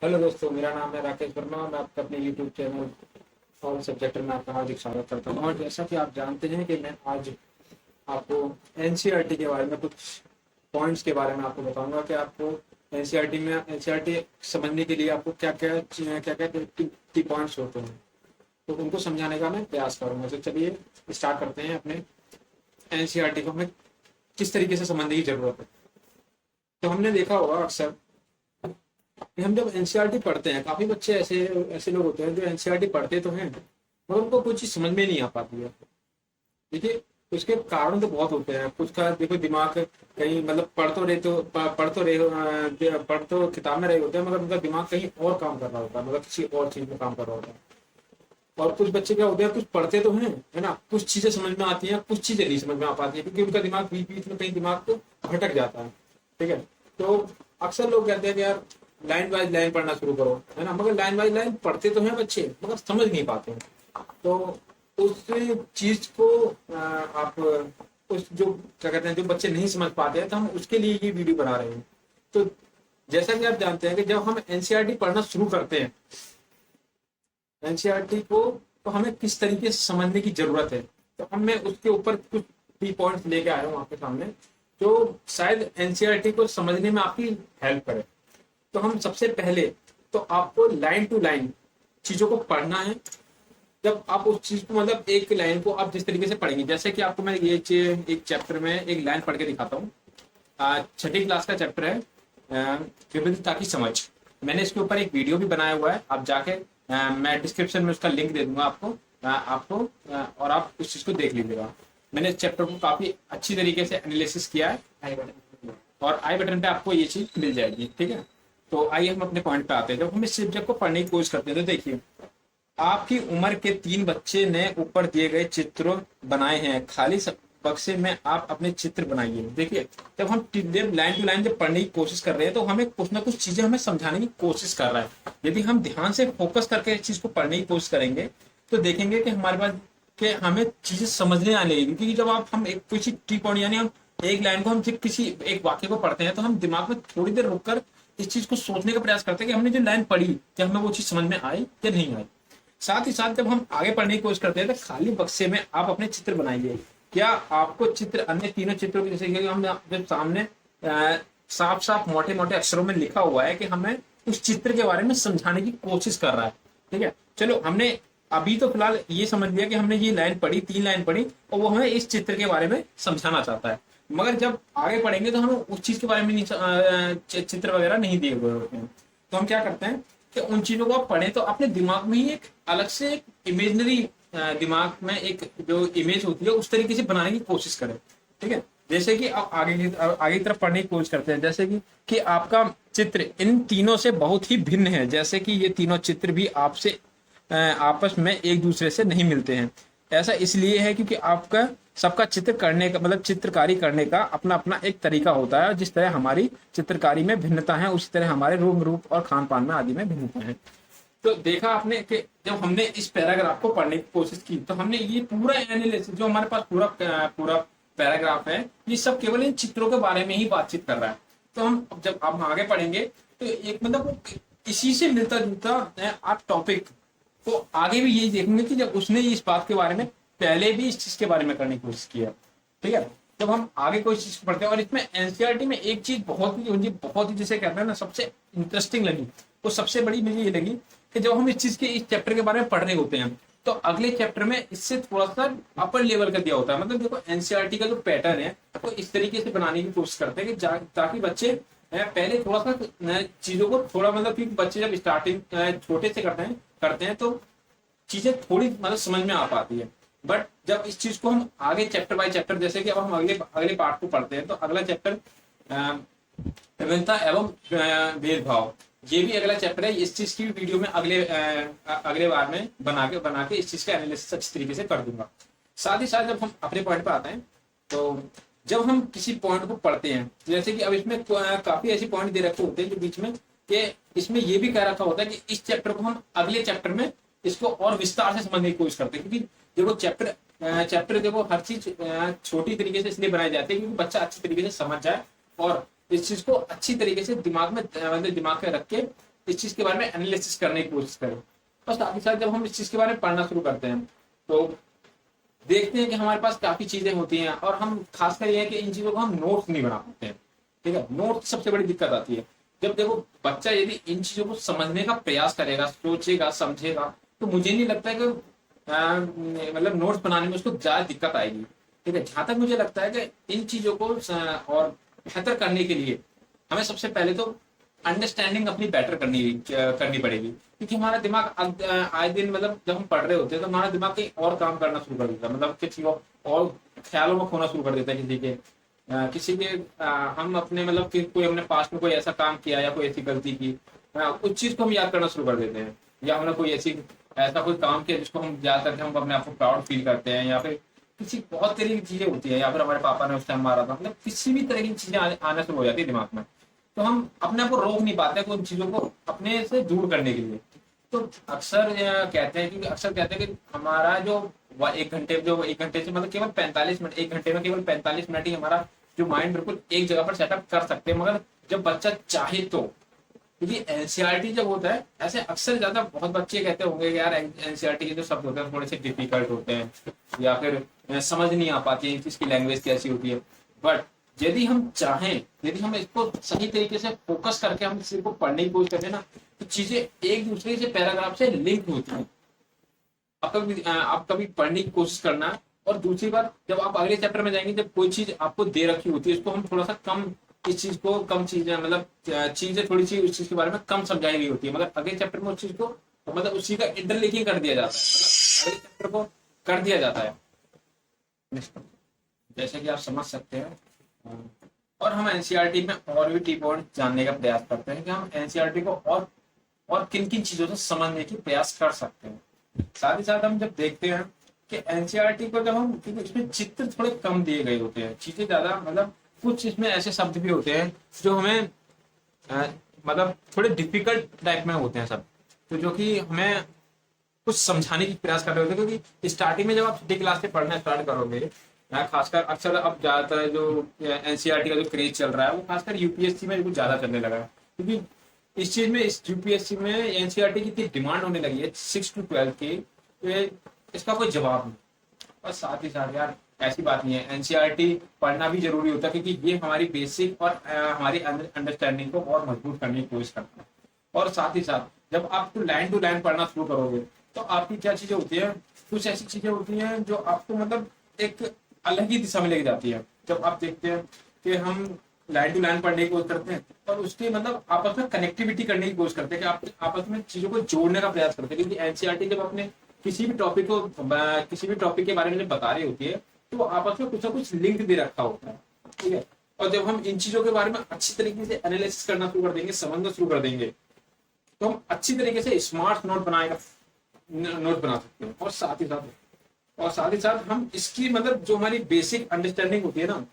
Hello दोस्तों, मेरा नाम है राकेश वर्मा। मैं आपका अपने यूट्यूब चैनल ऑल सब्जेक्ट में आपका हार्दिक स्वागत करता हूँ। और जैसा कि आप जानते हैं कि मैं आज आपको एनसीईआरटी के बारे में कुछ पॉइंट्स के बारे में आपको बताऊंगा कि आपको एनसीईआरटी समझने के लिए आपको क्या क्या की पॉइंट्स होते हैं, तो उनको समझाने का मैं प्रयास करूंगा। तो चलिए स्टार्ट करते हैं। अपने एनसीईआरटी को हमें किस तरीके से समझने की जरूरत है। तो हमने देखा होगा अक्सर कि हम जब एनसीईआरटी पढ़ते हैं, काफी बच्चे ऐसे ऐसे लोग होते हैं जो एनसीईआरटी पढ़ते तो हैं मगर उनको कोई चीज समझ में नहीं आ पाती है। देखिए, उसके कारण तो बहुत होते हैं। कुछ का देखो, दिमाग कहीं मतलब पढ़ तो किताब में रहे होते हैं मगर उनका दिमाग कहीं और काम कर रहा होता है, मतलब किसी और चीज में काम कर रहा होता है। और कुछ बच्चे क्या होते हैं, कुछ पढ़ते तो हैं, है ना, कुछ चीजें समझ में आती हैं, कुछ चीजें नहीं समझ में आ पाती है क्योंकि उनका दिमाग बीच बीच में कहीं दिमाग को भटक जाता है। ठीक है। तो अक्सर लोग कहते हैं कि यार लाइन बाय लाइन पढ़ना शुरू करो, है ना, मगर लाइन बाय लाइन पढ़ते तो हैं बच्चे मगर समझ नहीं पाते हैं। तो उस चीज को आप उस जो क्या कहते हैं, जो बच्चे नहीं समझ पाते हैं, तो हम उसके लिए ये वीडियो बना रहे हैं। तो जैसा कि आप जानते हैं कि जब हम एनसीईआरटी पढ़ना शुरू करते हैं, एनसीईआरटी को, तो हमें किस तरीके से समझने की जरूरत है। तो हम मैं उसके ऊपर कुछ की पॉइंट्स लेके आया हूँ आपके सामने जो शायद एनसीईआरटी को समझने में आपकी हेल्प करे। तो हम सबसे पहले, तो आपको लाइन टू लाइन चीजों को पढ़ना है। जब आप उस चीज को, मतलब एक लाइन को आप जिस तरीके से पढ़ेंगे, जैसे कि आपको मैं एक चैप्टर में एक लाइन पढ़ के दिखाता हूँ। छठी क्लास का चैप्टर है विविधता की समझ। मैंने इसके ऊपर एक वीडियो भी बनाया हुआ है, आप जाके मैं डिस्क्रिप्शन में उसका लिंक दे दूंगा और आप उस चीज को देख लीजिएगा। मैंने इस चैप्टर को काफी अच्छी तरीके से एनालिसिस किया है, और आई बटन पे आपको ये चीज मिल जाएगी। ठीक है। तो आइए हम अपने पॉइंट पे आते हैं। जब हम इस सब्जेक्ट को पढ़ने की कोशिश करते हैं, तो देखिए, आपकी उम्र के 3 बच्चे ने ऊपर दिए गए चित्र बनाए हैं, खाली बक्से में आप अपने चित्र बनाइए। देखिए, जब हम लाइन टू लाइन जब पढ़ने की कोशिश कर रहे हैं, तो हमें कुछ ना कुछ चीजें हमें समझाने की कोशिश कर रहा है। यदि हम ध्यान से फोकस करके इस चीज को पढ़ने की कोशिश करेंगे, तो देखेंगे कि हमारे पास कि हमें चीजें समझने आने लगेगी। क्योंकि जब आप हम एक किसी की पॉइंट, यानी हम एक लाइन को, हम जब किसी एक वाक्य को पढ़ते हैं, तो हम दिमाग में थोड़ी देर रुककर इस चीज को सोचने का प्रयास करते हैं कि हमने जो लाइन पढ़ी, क्या हमें वो चीज समझ में आई या नहीं आई। साथ ही साथ जब हम आगे पढ़ने की कोशिश करते हैं, तो खाली बक्से में आप अपने चित्र बनाइए। क्या आपको चित्र, अन्य तीनों चित्रों की, जैसे कि हम जब सामने साफ साफ मोटे मोटे अक्षरों में लिखा हुआ है कि हमें उस चित्र के बारे में समझाने की कोशिश कर रहा है। ठीक है। चलो, हमने अभी तो फिलहाल ये समझ लिया कि हमने ये लाइन पढ़ी, 3 लाइन पढ़ी, और वो हमें इस चित्र के बारे में समझाना चाहता है। मगर जब आगे पढ़ेंगे तो हमें उस चीज के बारे में नहीं, चित्र वगैरह नहीं दिए हुए होते हैं। तो हम क्या करते हैं कि उन चीजों को आप पढ़ें तो अपने दिमाग में ही एक अलग से एक इमेजनरी, दिमाग में एक जो इमेज होती है उस तरीके से बनाने की कोशिश करें। ठीक है। जैसे कि आप आगे की तरफ पढ़ने की कोशिश करते हैं, जैसे कि आपका चित्र इन तीनों से बहुत ही भिन्न है। जैसे कि ये तीनों चित्र भी आपसे आपस में एक दूसरे से नहीं मिलते हैं। ऐसा इसलिए है क्योंकि आपका सबका चित्र करने का, मतलब चित्रकारी करने का अपना अपना एक तरीका होता है। जिस तरह हमारी चित्रकारी में भिन्नता है, उसी तरह हमारे रूप रूप और खान पान में आदि में भिन्नता है। तो देखा आपने कि जब हमने इस पैराग्राफ को पढ़ने की कोशिश की, तो हमने ये पूरा एनालिसिस, जो हमारे पास पूरा पैराग्राफ है, ये सब केवल इन चित्रों के बारे में ही बातचीत कर रहा है। तो हम जब हम आगे पढ़ेंगे, तो एक मतलब इसी से मिलता जुलता आप टॉपिक तो आगे भी यही देखेंगे कि जब उसने इस बात के बारे में पहले भी इस चीज के बारे में करने की कोशिश की है। ठीक है। जब हम आगे कोई चीज पढ़ते हैं, और इसमें एनसीईआरटी में एक चीज बहुत ही जिसे कहते हैं ना, सबसे इंटरेस्टिंग लगी, वो सबसे बड़ी मुझे ये लगी कि जब हम इस चैप्टर के बारे में पढ़ रहे होते हैं, तो अगले चैप्टर में इससे थोड़ा सा अपर लेवल का दिया होता है। मतलब देखो, एनसीईआरटी का जो पैटर्न है वो इस तरीके से बनाने की कोशिश करते हैं कि ताकि बच्चे पहले थोड़ा सा चीजों को थोड़ा, मतलब कि बच्चे जब स्टार्टिंग छोटे से करते हैं तो चीजें थोड़ी मतलब समझ में आ पाती है। बट जब इस चीज को हम आगे चैप्टर बाय चैप्टर, जैसे कि अब हम अगले अगले पार्ट को पढ़ते हैं, तो अगला चैप्टर विभिन्नता एवं भेदभाव, ये भी अगला चैप्टर है। इस चीज की भी वीडियो में अगले बार में बना के इस चीज का एनालिसिस अच्छी तरीके से कर दूंगा। साथ ही साथ जब हम अपने पॉइंट पे आते हैं, तो जब हम किसी पॉइंट को पढ़ते हैं, जैसे कि अब इसमें काफी ऐसे पॉइंट दे रखे होते हैं जो बीच में, कि इसमें ये भी कह रखा होता है कि इस चैप्टर को हम अगले चैप्टर में इसको और विस्तार से समझने की कोशिश करते हैं। क्योंकि देखो, चैप्टर देखो, हर चीज छोटी तरीके से इसलिए बनाई जाती है क्योंकि बच्चा अच्छी तरीके से समझ जाए और इस चीज को अच्छी तरीके से दिमाग में, मतलब दिमाग में रख के इस चीज के बारे में एनालिसिस करने की कोशिश करें। और साथ ही साथ जब हम इस चीज के बारे में पढ़ना शुरू करते हैं तो देखते हैं कि हमारे पास काफी चीजें होती हैं, और हम खासकर ये है कि इन चीजों को हम नोट्स नहीं बना पाते हैं। ठीक है, नोट सबसे बड़ी दिक्कत आती है। जब देखो बच्चा यदि इन चीजों को समझने का प्रयास करेगा, सोचेगा, समझेगा, तो मुझे नहीं लगता है कि मतलब नोट्स बनाने में उसको ज्यादा दिक्कत आएगी। ठीक है, जहां तक मुझे लगता है कि इन चीजों को और बेहतर करने के लिए हमें सबसे पहले तो अंडरस्टैंडिंग अपनी बेटर करनी पड़ेगी, क्योंकि हमारा दिमाग आए दिन मतलब जब हम पढ़ रहे होते हैं तो हमारा दिमाग कहीं और काम करना शुरू कर देता है, मतलब किसी और ख्यालों में खोना शुरू कर देता है। किसी के हम अपने मतलब कि कोई हमने पास्ट में कोई ऐसा काम किया या कोई ऐसी गलती की, उस चीज को हम याद करना शुरू कर देते हैं, या हमने कोई ऐसा कोई काम किया जिसको हम याद करके हम अपने आप को प्राउड फील करते हैं, या फिर किसी बहुत तरह की चीजें होती है, या फिर हमारे पापा ने उस टाइम मारा था, मतलब किसी भी तरह की चीजें आना शुरू हो जाती है दिमाग में, तो हम अपने आप को रोक नहीं पाते उन चीजों को अपने से दूर करने के लिए। तो अक्सर कहते हैं कि हमारा जो 1 घंटे से मतलब केवल 45 मिनट, 1 घंटे में केवल 45 मिनट ही हमारा जो माइंड बिल्कुल एक जगह पर सेटअप कर सकते हैं, मगर जब बच्चा चाहे तो। क्योंकि एनसीईआरटी जब होता है, ऐसे अक्सर ज्यादा बहुत बच्चे कहते होंगे कि यार एनसीईआरटी के जो शब्द होते हैं थोड़े से डिफिकल्ट होते हैं, या फिर समझ नहीं आ पाती है इसकी लैंग्वेज कैसी होती है। बट यदि हम चाहें, यदि हम इसको सही तरीके से फोकस करके हम इसको पढ़ने की कोशिश करें ना, तो चीजें एक दूसरे से पैराग्राफ से लिंक होती हैं। आप कभी पढ़ने की कोशिश करना, और दूसरी बात जब आप अगले चैप्टर में जाएंगे, जब कोई चीज आपको दे रखी होती है उसको हम थोड़ा सा कम, इस चीज को कम चीजें मतलब चीजें थोड़ी सी उस चीज के बारे में कम समझाई गई होती है, मगर अगले चैप्टर में उस चीज को मतलब उसी का इंटरलिंकिंग कर दिया जाता है, मतलब अगले चैप्टर को कर दिया जाता है, जैसे कि आप समझ सकते हैं। और हम एनसीईआरटी में और भी टी पॉइंट जानने का प्रयास करते हैं कि हम एनसीईआरटी को और किन किन चीजों से समझने की प्रयास कर सकते हैं। साथ ही साथ हम जब देखते हैं कि एनसीईआरटी को जब हम, क्योंकि इसमें चित्र थोड़े कम दिए गए होते हैं, चीजें ज्यादा मतलब कुछ इसमें ऐसे शब्द भी होते हैं जो हमें मतलब थोड़े डिफिकल्ट टाइप में होते हैं सब, तो जो कि हमें कुछ समझाने की प्रयास कर रहे होते हैं। क्योंकि स्टार्टिंग में जब आप छठी क्लास से पढ़ना स्टार्ट करोगे, खासकर अक्सर अब ज्यादातर जो एनसीईआरटी का जो क्रेज चल रहा है वो खासकर यूपीएससी में कुछ ज्यादा चलने लगा है, क्योंकि इस चीज में, इस यूपीएससी में एनसीईआरटी की इतनी डिमांड होने लगी है 6 to 12 की, इसका कोई जवाब नहीं। और साथ ही साथ यार ऐसी बात नहीं है, एनसीईआरटी पढ़ना भी जरूरी होता है, क्योंकि ये हमारी बेसिक और हमारी अंडरस्टैंडिंग को और मजबूत करने की कोशिश करता है। और साथ ही साथ जब आप लाइन टू लाइन पढ़ना शुरू करोगे तो आपकी क्या चीजें होती है, कुछ ऐसी चीजें होती हैं जो आपको मतलब एक अलग ही दिशा में लेके जाती है। जब आप देखते हैं कि हम लाइन टू लाइन पढ़ने की कोशिश करते हैं और उसके मतलब आपस में कनेक्टिविटी करने की कोशिश करते हैं, कि आप आपस में चीजों को जोड़ने का प्रयास करते हैं। क्योंकि एनसीईआरटी जब अपने किसी भी टॉपिक के बारे में जब बता रही होती है तो आपस में कुछ ना कुछ लिंक दे रखा होता है। ठीक है, और जब हम इन चीजों के बारे में अच्छी तरीके से एनालिसिस करना शुरू कर देंगे, समझना शुरू कर देंगे, तो हम अच्छी तरीके से स्मार्ट नोट बना सकते हैं। और साथ ही साथ हम इसकी मतलब जो हमारी बेसिक अंडरस्टैंडिंग होती है ना,